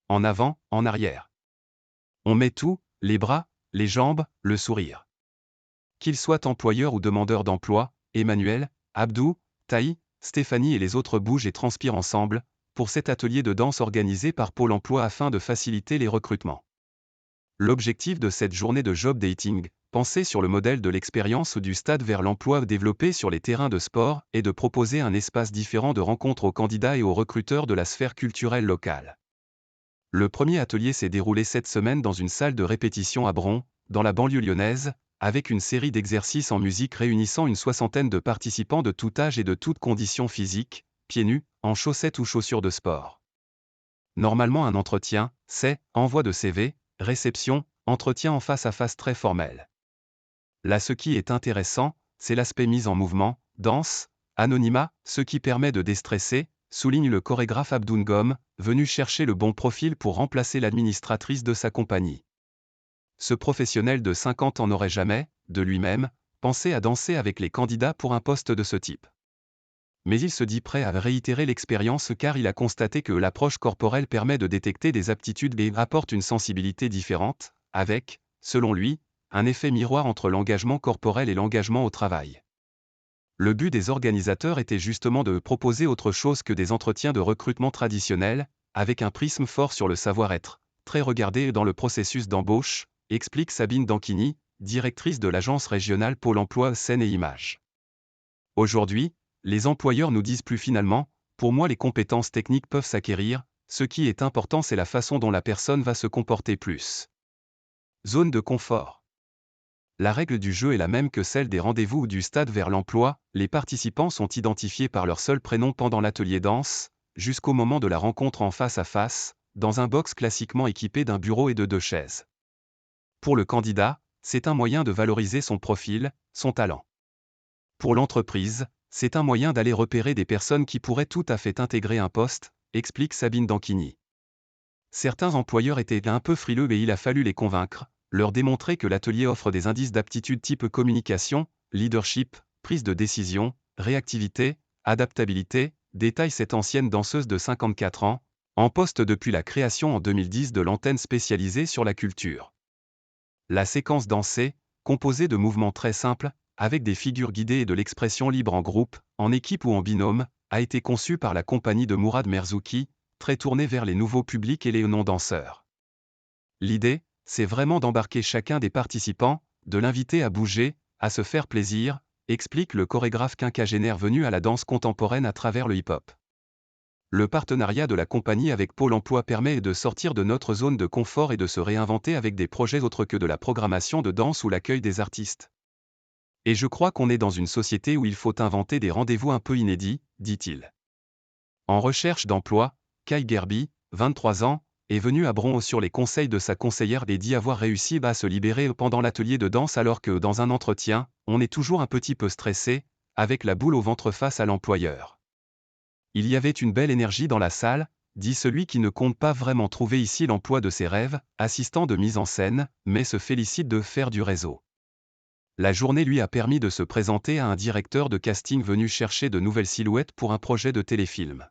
en avant, en arrière. On met tout, les bras, les jambes, le sourire. Qu'ils soient employeurs ou demandeurs d'emploi, Emmanuel, Abdou, Taï, Stéphanie et les autres bougent et transpirent ensemble, pour cet atelier de danse organisé par Pôle emploi afin de faciliter les recrutements. L'objectif de cette journée de job dating, pensée sur le modèle de l'expérience du stade vers l'emploi développé sur les terrains de sport, est de proposer un espace différent de rencontre aux candidats et aux recruteurs de la sphère culturelle locale. Le premier atelier s'est déroulé cette semaine dans une salle de répétition à Bron, dans la banlieue lyonnaise, avec une série d'exercices en musique réunissant une soixantaine de participants de tout âge et de toutes conditions physiques, pieds nus, en chaussettes ou chaussures de sport. Normalement un entretien, c'est envoi de CV, réception, entretien en face à face très formel. Là ce qui est intéressant, c'est l'aspect mise en mouvement, danse, anonymat, ce qui permet de déstresser, souligne le chorégraphe Abdou Ngom, venu chercher le bon profil pour remplacer l'administratrice de sa compagnie. Ce professionnel de 50 ans n'aurait jamais, de lui-même, pensé à danser avec les candidats pour un poste de ce type. Mais il se dit prêt à réitérer l'expérience car il a constaté que l'approche corporelle permet de détecter des aptitudes et apporte une sensibilité différente, avec, selon lui, un effet miroir entre l'engagement corporel et l'engagement au travail. Le but des organisateurs était justement de proposer autre chose que des entretiens de recrutement traditionnels, avec un prisme fort sur le savoir-être, très regardé dans le processus d'embauche, explique Sabine Danquini, directrice de l'agence régionale Pôle emploi Seine et Images. Aujourd'hui, les employeurs nous disent plus finalement, pour moi les compétences techniques peuvent s'acquérir, ce qui est important c'est la façon dont la personne va se comporter plus. Zone de confort. La règle du jeu est la même que celle des rendez-vous ou du stade vers l'emploi, les participants sont identifiés par leur seul prénom pendant l'atelier danse, jusqu'au moment de la rencontre en face à face, dans un box classiquement équipé d'un bureau et de 2 chaises. Pour le candidat, c'est un moyen de valoriser son profil, son talent. Pour l'entreprise, c'est un moyen d'aller repérer des personnes qui pourraient tout à fait intégrer un poste, explique Sabine Danquini. Certains employeurs étaient un peu frileux et il a fallu les convaincre, leur démontrer que l'atelier offre des indices d'aptitude type communication, leadership, prise de décision, réactivité, adaptabilité, détaille cette ancienne danseuse de 54 ans, en poste depuis la création en 2010 de l'antenne spécialisée sur la culture. La séquence dansée, composée de mouvements très simples, avec des figures guidées et de l'expression libre en groupe, en équipe ou en binôme, a été conçue par la compagnie de Mourad Merzouki, très tournée vers les nouveaux publics et les non-danseurs. L'idée, c'est vraiment d'embarquer chacun des participants, de l'inviter à bouger, à se faire plaisir, explique le chorégraphe quinquagénaire venu à la danse contemporaine à travers le hip-hop. Le partenariat de la compagnie avec Pôle emploi permet de sortir de notre zone de confort et de se réinventer avec des projets autres que de la programmation de danse ou l'accueil des artistes. Et je crois qu'on est dans une société où il faut inventer des rendez-vous un peu inédits, dit-il. En recherche d'emploi, Kai Gerbi, 23 ans, est venu à Bron sur les conseils de sa conseillère et dit avoir réussi à se libérer pendant l'atelier de danse alors que dans un entretien, on est toujours un petit peu stressé, avec la boule au ventre face à l'employeur. Il y avait une belle énergie dans la salle, dit celui qui ne compte pas vraiment trouver ici l'emploi de ses rêves, assistant de mise en scène, mais se félicite de faire du réseau. La journée lui a permis de se présenter à un directeur de casting venu chercher de nouvelles silhouettes pour un projet de téléfilm.